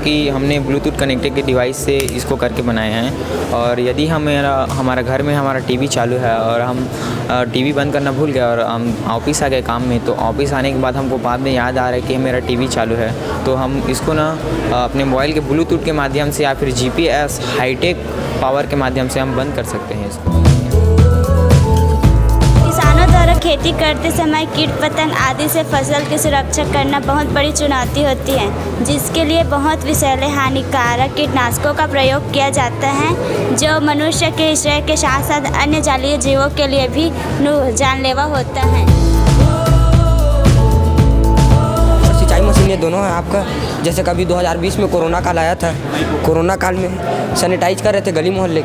कि हमने Bluetooth connected के डिवाइस से इसको करके बनाए हैं। और यदि हमारा घर में हमारा टीवी चालू है और हम टीवी बंद करना भूल गए और हम ऑफिस आ गए काम में, तो ऑफिस आने के बाद हमको बाद में याद आ रहा है कि मेरा टीवी चालू है, तो हम इसको ना अपने मोबाइल के ब्लूटूथ के माध्यम से या फिर GPS हाईटेक पावर के माध्यम से हम बंद कर सकते हैं इसको। किसानों द्वारा खेती करते समय कीट पतंग आदि से फसल की सुरक्षा करना बहुत बड़ी चुनौती होती है, जिसके लिए बहुत विषैले हानिकारक कीटनाशकों का प्रयोग किया जाता है, जो मनुष्य के शरीर के साथ साथ अन्य जलीय जीवों के लिए भी जानलेवा होता है। सिंचाई मशीन ये दोनों है आपका। जैसे कभी 2020 में कोरोना काल आया था, कोरोना काल में सैनिटाइज कर रहे थे गली मोहल्ले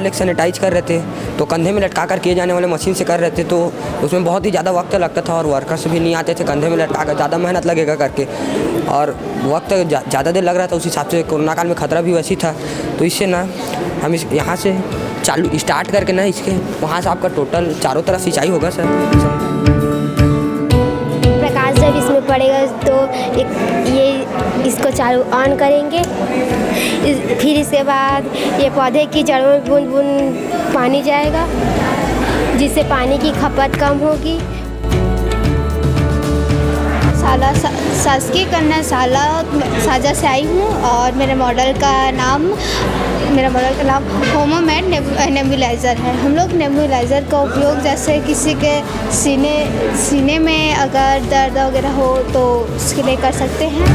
के सैनिटाइज कर रहे थे, तो कंधे में लटका कर किए जाने वाले मशीन से कर रहे थे, तो उसमें बहुत ही ज़्यादा वक्त लगता था और वर्कर्स भी नहीं आते थे, कंधे में लटका कर ज़्यादा मेहनत लगेगा करके, और वक्त ज़्यादा देर लग रहा था। उस हिसाब से कोरोना काल में खतरा भी वैसी था। तो इससे ना हम यहाँ से चालू स्टार्ट करके ना इसके वहाँ से आपका टोटल चारों तरफ सिंचाई होगा सर। प्रकाश जब इसमें पड़ेगा तो इसको चालू ऑन करेंगे, फिर इसके बाद ये पौधे की जड़ों में बूंद बूंद पानी जाएगा, जिससे पानी की खपत कम होगी। शासकीय कन्या शाला साजा से आई हूँ और मेरे मॉडल का नाम होमोमेड नेबुलाइज़र है। हम लोग नेबुलाइज़र का उपयोग जैसे किसी के सीने में अगर दर्द वगैरह हो तो उसके लिए कर सकते हैं।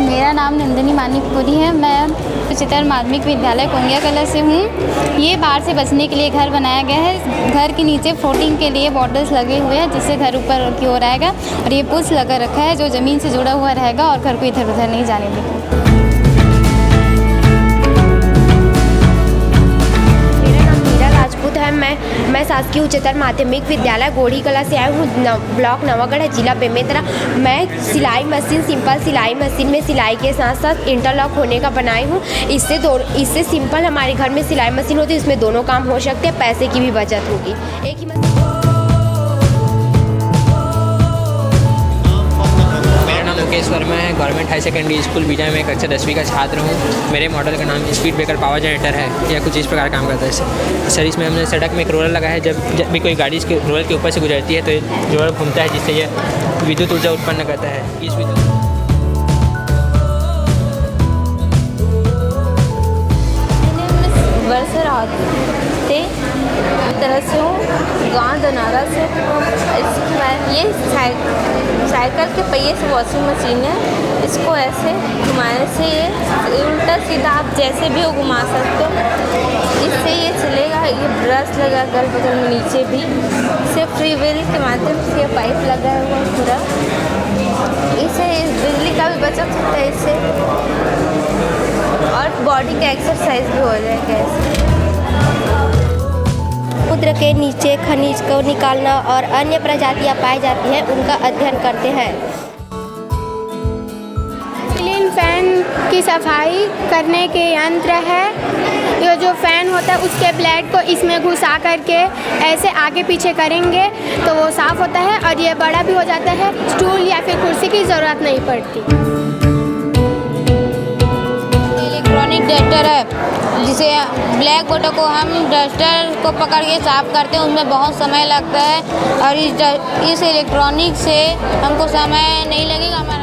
मेरा नाम नंदिनी मानिकपुरी है। मैं उच्चतर माध्यमिक विद्यालय कोंगिया कला से हूँ। ये बाढ़ से बचने के लिए घर बनाया गया है। घर के नीचे फ्लोटिंग के लिए बॉटल्स लगे हुए हैं, जिससे घर ऊपर की ओर आएगा, और ये पुश लगा रखा है जो ज़मीन से जुड़ा हुआ रहेगा और घर को इधर उधर नहीं जाने देगा। मैं शासकीय उच्चतर माध्यमिक विद्यालय गोढ़ी कला से आई हूँ। ब्लॉक नवागढ़ है, जिला बेमेतरा। मैं सिलाई मशीन, सिंपल सिलाई मशीन में सिलाई के साथ साथ इंटरलॉक होने का बनाई हूँ। इससे सिंपल हमारे घर में सिलाई मशीन होती है, इसमें दोनों काम हो सकते हैं, पैसे की भी बचत होगी। एक ही मशीन। मुकेश वर्मा है। गवर्नमेंट हाई सेकेंडरी स्कूल बीजा में कक्षा 10वीं का छात्र हूँ। मेरे मॉडल का नाम स्पीड ब्रेकर पावर जनरेटर है। यह कुछ इस प्रकार काम करता है सर। इसमें हमने सड़क में एक रोलर लगा है। जब भी कोई गाड़ी इसके रोलर के ऊपर से गुजरती है तो ये रोलर घूमता है, जिससे यह विद्युत ऊर्जा उत्पन्न करता है। इस विद्युत तरह से हूँ, गाँव दनारा से। ये साइकिल के पहिए से वॉशिंग मशीन है। इसको ऐसे घुमाने से ये उल्टा सीधा आप जैसे भी वो घुमा सकते हो। इससे ये चलेगा। ये ब्रश लगा अगल बगल में नीचे भी, सिर्फ फ्री व्हील के माध्यम से ये पाइप लगा हुआ है पूरा। इससे बिजली का भी बचत होता है इससे, और बॉडी का एक्सरसाइज भी हो जाएगा इससे। समुद्र के नीचे खनिज को निकालना और अन्य प्रजातियां पाई जाती हैं, उनका अध्ययन करते हैं। सीलिंग फैन की सफाई करने के यंत्र है। ये जो फैन होता है उसके ब्लेड को इसमें घुसा करके ऐसे आगे पीछे करेंगे तो वो साफ़ होता है और ये बड़ा भी हो जाता है। स्टूल या फिर कुर्सी की ज़रूरत नहीं पड़ती। इलेक्ट्रॉनिक डस्टर है, जिसे ब्लैक बोर्ड को हम डस्टर को पकड़ के साफ करते हैं, उनमें बहुत समय लगता है, और इस इलेक्ट्रॉनिक से हमको समय नहीं लगेगा हमारा।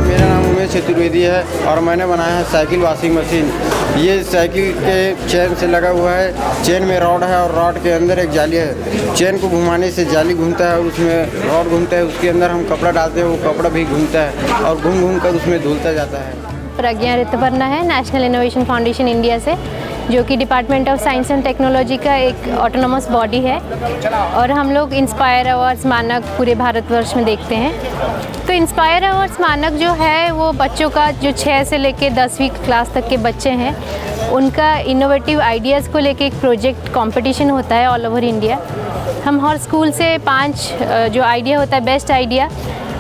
मेरा नाम उमेश चतुर्वेदी है और मैंने बनाया है साइकिल वॉशिंग मशीन। ये साइकिल के चेन से लगा हुआ है। चेन में रॉड है और रॉड के अंदर एक जाली है। चेन को घुमाने से जाली घूमता है और उसमें रॉड घूमता है। उसके अंदर हम कपड़ा डालते हैं, वो कपड़ा भी घूमता है और घूम घूम कर उसमें धुलता जाता है। प्रज्ञा ऋतुपर्णा है, नेशनल इनोवेशन फाउंडेशन इंडिया से, जो कि department of science and technology का एक ऑटोनोमस बॉडी है, और हम लोग इंस्पायर अवार्ड्स मानक पूरे भारतवर्ष में देखते हैं। तो इंस्पायर अवार्ड्स मानक जो है वो बच्चों का, जो 6 से लेके 10वीं क्लास तक के बच्चे हैं, उनका इनोवेटिव आइडियाज़ को लेके एक प्रोजेक्ट कंपटीशन होता है ऑल ओवर इंडिया। हम हर स्कूल से 5 जो आइडिया होता है, बेस्ट आइडिया,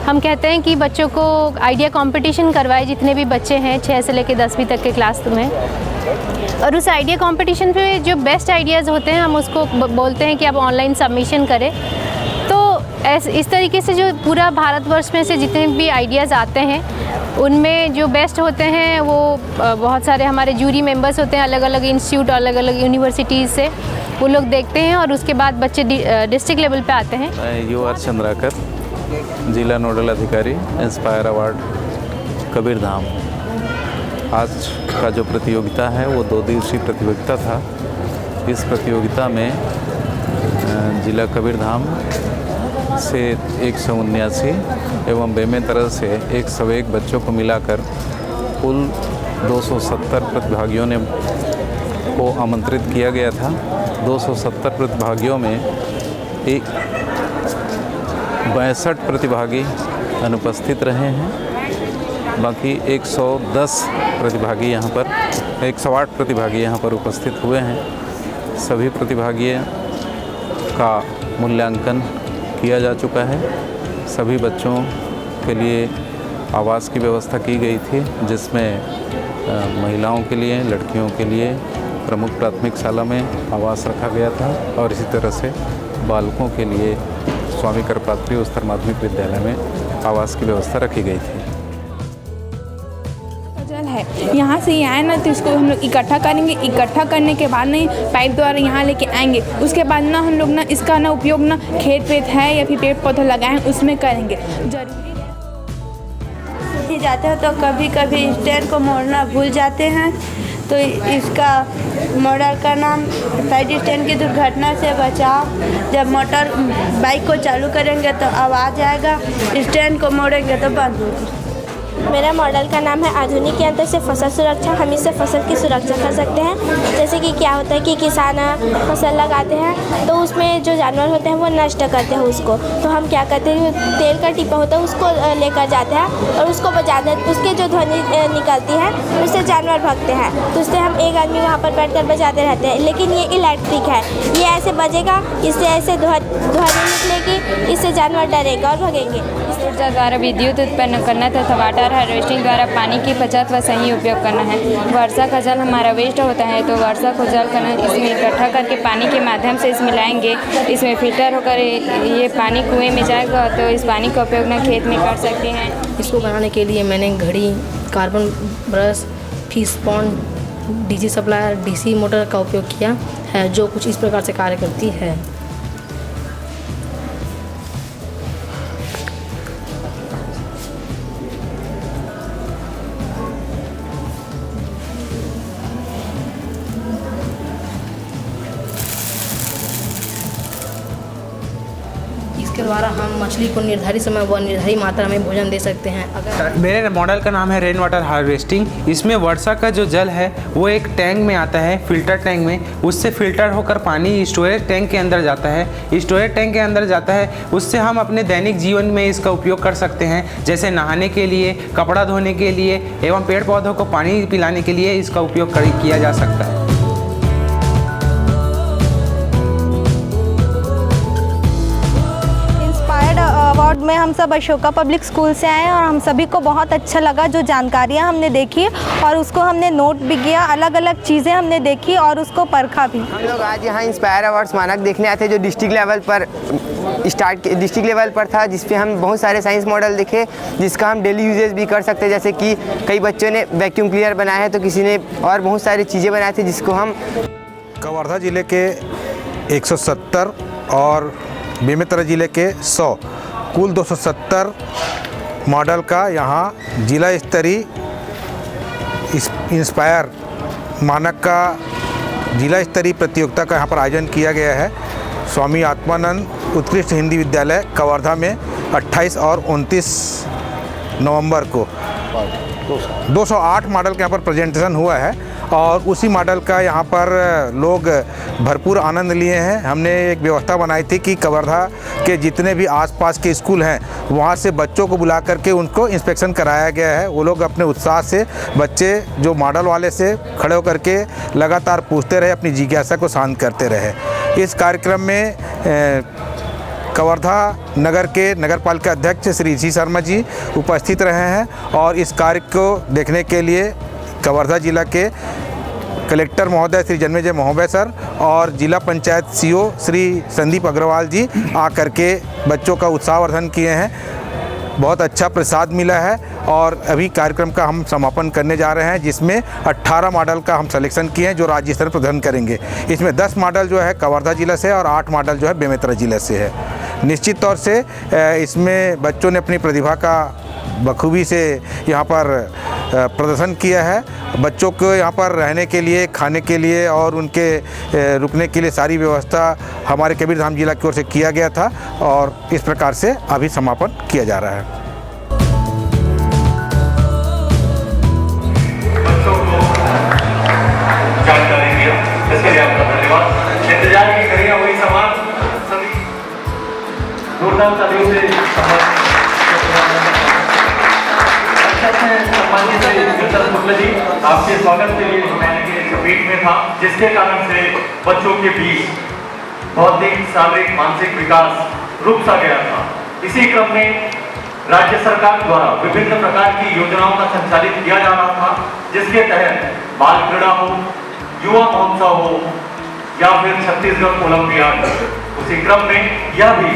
हम कहते हैं कि बच्चों को आइडिया कंपटीशन करवाए, जितने भी बच्चे हैं 6 से लेकर 10वीं तक के क्लास में, और उस आइडिया कंपटीशन पे जो बेस्ट आइडियाज़ होते हैं हम उसको बोलते हैं कि आप ऑनलाइन सबमिशन करें। तो इस तरीके से जो पूरा भारतवर्ष में से जितने भी आइडियाज़ आते हैं उनमें जो बेस्ट होते हैं वो बहुत सारे हमारे जूरी मेंबर्स होते हैं, अलग अलग इंस्टीट्यूट, अलग अलग यूनिवर्सिटीज़ से वो लोग देखते हैं और उसके बाद बच्चे डिस्ट्रिक्ट लेवल पे आते हैं। UR चंद्राकर, जिला नोडल अधिकारी, इंस्पायर अवार्ड कबीरधाम। आज का जो प्रतियोगिता है वो 2 दिवसीय प्रतियोगिता था। इस प्रतियोगिता में जिला कबीरधाम से 179 एवं बेमेतरा से 101 बच्चों को मिलाकर कुल 270 प्रतिभागियों को आमंत्रित किया गया था। 270 प्रतिभागियों में 62 प्रतिभागी अनुपस्थित रहे हैं। बाकी 110 प्रतिभागी यहाँ पर 108 प्रतिभागी यहाँ पर उपस्थित हुए हैं। सभी प्रतिभागियों का मूल्यांकन किया जा चुका है। सभी बच्चों के लिए आवास की व्यवस्था की गई थी, जिसमें महिलाओं के लिए, लड़कियों के लिए प्रमुख प्राथमिक शाला में आवास रखा गया था और इसी तरह से बालकों के लिए स्वामी करपात्री उच्चतर माध्यमिक विद्यालय में आवास की व्यवस्था रखी गई थी। जल है, यहाँ से ये आए ना तो इसको हम लोग इकट्ठा करेंगे। इकट्ठा करने के बाद नहीं पाइप द्वारा यहाँ लेके आएंगे। उसके बाद ना हम लोग ना इसका ना उपयोग ना खेत वेत है या फिर पेड़ पौधा लगाए उसमें करेंगे। जरूरी जाते हैं तो कभी कभी स्टैंड को मोड़ना भूल जाते हैं, तो इसका मॉडल का नाम साइड स्टैंड की दुर्घटना से बचाव। जब मोटर बाइक को चालू करेंगे तो आवाज़ आएगा, स्टैंड को मोड़ेंगे तो बंद होगा। मेरा मॉडल का नाम है आधुनिक यंत्र से फसल सुरक्षा। हम इससे फसल की सुरक्षा कर सकते हैं। जैसे कि क्या होता है कि किसान फसल लगाते हैं तो उसमें जो जानवर होते हैं वो नष्ट करते हैं उसको, तो हम क्या करते हैं, तेल का टिप्पा होता है उसको लेकर जाते हैं और उसको बजाते हैं। उसके जो ध्वनि निकलती है उससे जानवर भागते हैं, तो उससे हम एक आदमी वहाँ पर बैठ कर बजाते रहते हैं। लेकिन ये इलेक्ट्रिक है, ये ऐसे बजेगा, इससे ऐसे ध्वनि निकलेगी, इससे जानवर डरेगा और भागेंगे। ऊर्जा द्वारा विद्युत उत्पन्न करना तथा वाटर हार्वेस्टिंग द्वारा पानी की बचत व सही उपयोग करना है। वर्षा का जल हमारा वेस्ट होता है तो वर्षा को जल करना, इसमें इकट्ठा करके पानी के माध्यम से इसमें लाएंगे। इसमें फिल्टर होकर ये पानी कुएं में जाएगा तो इस पानी का उपयोग ना खेत में कर सकते हैं। इसको बनाने के लिए मैंने घड़ी, carbon brush, fish pond, DC supplier, DC motor का उपयोग किया है, जो कुछ इस प्रकार से कार्य करती है। इसके द्वारा हम मछली को निर्धारित समय व निर्धारित मात्रा में भोजन दे सकते हैं। अगर मेरे मॉडल का नाम है रेन वाटर हार्वेस्टिंग। इसमें वर्षा का जो जल है वो एक टैंक में आता है, फिल्टर टैंक में, उससे फिल्टर होकर पानी स्टोरेज टैंक के अंदर जाता है। स्टोरेज टैंक के अंदर जाता है, उससे हम अपने दैनिक जीवन में इसका उपयोग कर सकते हैं, जैसे नहाने के लिए, कपड़ा धोने के लिए एवं पेड़ पौधों को पानी पिलाने के लिए इसका उपयोग किया जा सकता है। अवार्ड में हम सब अशोका पब्लिक स्कूल से आए और हम सभी को बहुत अच्छा लगा। जो जानकारियाँ हमने देखी और उसको हमने नोट भी किया, अलग अलग चीज़ें हमने देखी और उसको परखा भी। हम लोग आज यहाँ इंस्पायर अवार्ड्स मानक देखने आए थे, जो डिस्ट्रिक्ट लेवल पर था, जिस पे हम बहुत सारे साइंस मॉडल देखे जिसका हम डेली यूजेस भी कर सकते हैं। जैसे कि कई बच्चों ने वैक्यूम क्लीनर बनाया है तो किसी ने और बहुत सारी चीज़ें बनाए थे जिसको हम। कवर्धा जिले के 170 और बेमेतरा जिले के 100, कुल 270 मॉडल का यहाँ जिला स्तरीय इंस्पायर मानक का जिला स्तरीय प्रतियोगिता का यहाँ पर आयोजन किया गया है। स्वामी आत्मानंद उत्कृष्ट हिंदी विद्यालय कवर्धा में 28 और 29 नवंबर को 208 मॉडल के यहाँ पर प्रेजेंटेशन हुआ है और उसी मॉडल का यहाँ पर लोग भरपूर आनंद लिए हैं। हमने एक व्यवस्था बनाई थी कि कवर्धा के जितने भी आसपास के स्कूल हैं वहाँ से बच्चों को बुला करके उनको इंस्पेक्शन कराया गया है। वो लोग अपने उत्साह से, बच्चे जो मॉडल वाले से खड़े होकर के लगातार पूछते रहे, अपनी जिज्ञासा को शांत करते रहे। इस कार्यक्रम में कवर्धा नगर के नगर पालिका अध्यक्ष श्री जी शर्मा जी उपस्थित रहे हैं और इस कार्य को देखने के लिए कवर्धा जिला के कलेक्टर महोदय श्री जन्मेजय महोदय सर और जिला पंचायत सीओ श्री संदीप अग्रवाल जी आकर के बच्चों का उत्साहवर्धन किए हैं। बहुत अच्छा प्रसाद मिला है और अभी कार्यक्रम का हम समापन करने जा रहे हैं, जिसमें 18 मॉडल का हम सिलेक्शन किए हैं जो राज्य स्तर पर प्रदान करेंगे। इसमें 10 मॉडल जो है कवर्धा जिला से और 8 मॉडल जो है बेमेतरा जिला से है। निश्चित तौर से इसमें बच्चों ने अपनी प्रतिभा का बखूबी से यहाँ पर प्रदर्शन किया है। बच्चों को यहाँ पर रहने के लिए, खाने के लिए और उनके रुकने के लिए सारी व्यवस्था हमारे कबीरधाम जिला की ओर से किया गया था और इस प्रकार से अभी समापन किया जा रहा है। बच्चों को जानकारी दिया, इसके लिए आपका धन्यवाद। इंतजार की करिए वही सवाल सभी जोरदार तालियों से सम्मानित शुक्ला जी, आपके स्वागत के लिए मैंने के बीच में था, जिसके कारण से बच्चों के बीच बौद्धिक, शारीरिक, मानसिक विकास रुक सा गया था। इसी क्रम में राज्य सरकार द्वारा विभिन्न प्रकार की योजनाओं का संचालित किया जा रहा था, जिसके तहत बाल क्रीड़ा हो, युवा महोत्सव हो या फिर छत्तीसगढ़ ओलंपियाड। उसी क्रम में यह भी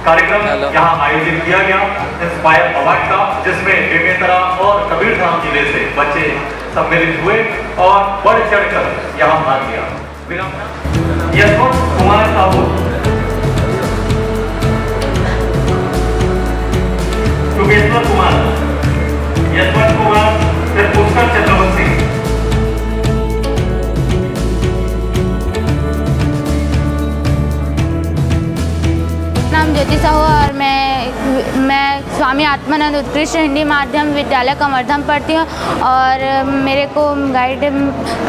कार्यक्रम यहाँ आयोजित किया गया इंस्पायर अवार्ड का, जिसमें बेमेतरा और कबीरधाम जिले से बच्चे सम्मिलित हुए और बढ़ चढ़कर यहाँ भाग लिया। यशवंत कुमार साहू, योगेश्वर कुमार, यशवंत कुमार, फिर पुष्कर चक्रवर्ती। नाम ज्योति साहू और मैं स्वामी आत्मानंद उत्कृष्ट हिंदी माध्यम विद्यालय कवर्धा पढ़ती हूँ और मेरे को guide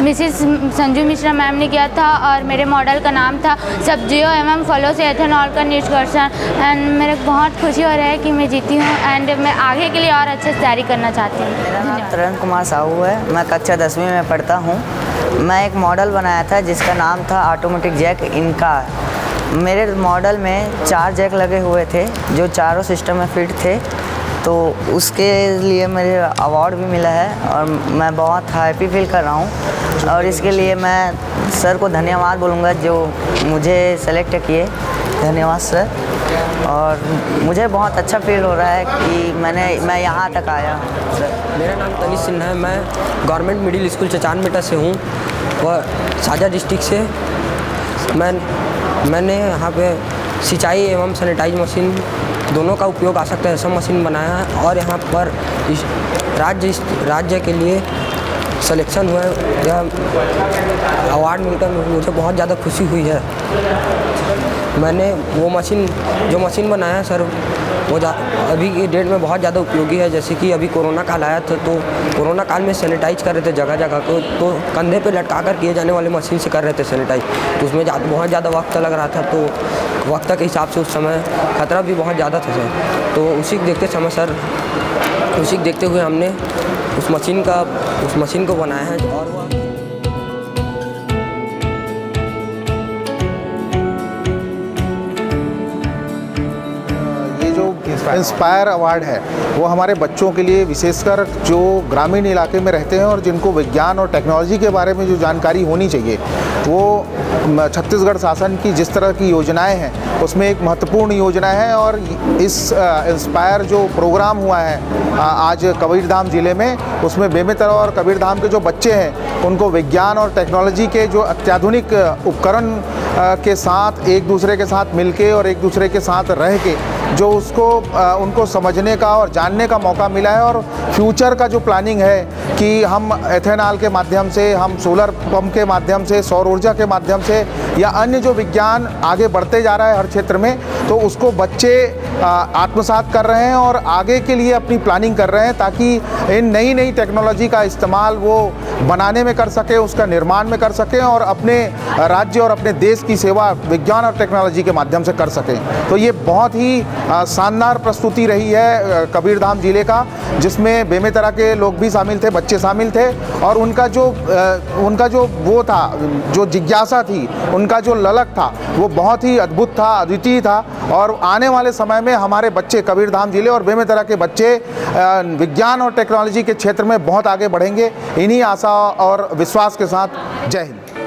Mrs Sanju Mishra ma'am ने किया था और मेरे मॉडल का नाम था सब्जियों एवं फलों से एथेनॉल का निष्कर्षण। एंड मेरे को बहुत खुशी हो रहा है कि मैं जीती हूँ एंड मैं आगे के लिए और अच्छे से तैयारी करना चाहती हूँ। मेरा नाम तरण कुमार साहू है, मैं कक्षा 10वीं में पढ़ता हूँ। मैं एक मॉडल बनाया था जिसका नाम था ऑटोमेटिक जैक इनका। मेरे मॉडल में 4 जैक लगे हुए थे जो चारों सिस्टम में फिट थे, तो उसके लिए मुझे अवार्ड भी मिला है और मैं बहुत हैप्पी फील कर रहा हूँ और इसके लिए मैं सर को धन्यवाद बोलूँगा जो मुझे सेलेक्ट किए। धन्यवाद सर। और मुझे बहुत अच्छा फील हो रहा है कि मैं यहाँ तक आया सर। मेरा नाम तनिष सिन्हा है, मैं गवर्नमेंट मिडिल स्कूल चचानबेटा से हूँ वह साजा डिस्ट्रिक्ट से। मैंने यहाँ पे सिंचाई एवं सैनिटाइज मशीन दोनों का उपयोग आ सकता है ऐसा मशीन बनाया है और यहाँ पर राज्य के लिए सिलेक्शन हुआ है। यह अवार्ड मिलकर मुझे बहुत ज़्यादा खुशी हुई है। मैंने वो मशीन बनाया है सर, वो अभी की डेट में बहुत ज़्यादा उपयोगी है। जैसे कि अभी कोरोना काल आया था, तो कोरोना काल में सैनिटाइज कर रहे थे जगह जगह को, तो कंधे पे लटका कर किए जाने वाले मशीन से कर रहे थे सैनिटाइज। तो उसमें बहुत ज़्यादा वक्त लग रहा था, तो वक्त के हिसाब से उस समय खतरा भी बहुत ज़्यादा था सर। तो उसी को देखते हुए हमने उस मशीन को बनाया है। और इंस्पायर अवार्ड है वो हमारे बच्चों के लिए, विशेषकर जो ग्रामीण इलाके में रहते हैं और जिनको विज्ञान और टेक्नोलॉजी के बारे में जो जानकारी होनी चाहिए, वो छत्तीसगढ़ शासन की जिस तरह की योजनाएं हैं उसमें एक महत्वपूर्ण योजना है। और इस इंस्पायर जो प्रोग्राम हुआ है आज कबीरधाम ज़िले में, उसमें बेमेतरा और कबीरधाम के जो बच्चे हैं उनको विज्ञान और टेक्नोलॉजी के जो अत्याधुनिक उपकरण के साथ एक दूसरे के साथ मिलके और एक दूसरे के साथ रह के जो उनको समझने का और जानने का मौका मिला है। और फ्यूचर का जो प्लानिंग है कि हम एथेनॉल के माध्यम से, हम सोलर पंप के माध्यम से, सौर ऊर्जा के माध्यम से या अन्य जो विज्ञान आगे बढ़ते जा रहा है हर क्षेत्र में, तो उसको बच्चे आत्मसात कर रहे हैं और आगे के लिए अपनी प्लानिंग कर रहे हैं ताकि इन नई टेक्नोलॉजी का इस्तेमाल वो बनाने में कर सके, उसका निर्माण में कर सकें और अपने राज्य और अपने देश की सेवा विज्ञान और टेक्नोलॉजी के माध्यम से कर सकें। तो ये बहुत ही शानदार प्रस्तुति रही है कबीरधाम ज़िले का, जिसमें बेमेतरा के लोग भी शामिल थे, बच्चे शामिल थे और उनका जो वो था, जो जिज्ञासा थी, उनका जो ललक था वो बहुत ही अद्भुत था, अद्वितीय था। और आने वाले समय में हमारे बच्चे कबीरधाम ज़िले और बेमेतरा के बच्चे विज्ञान और टेक्नोलॉजी के क्षेत्र में बहुत आगे बढ़ेंगे। इन्हीं आशा और विश्वास के साथ जय हिंद।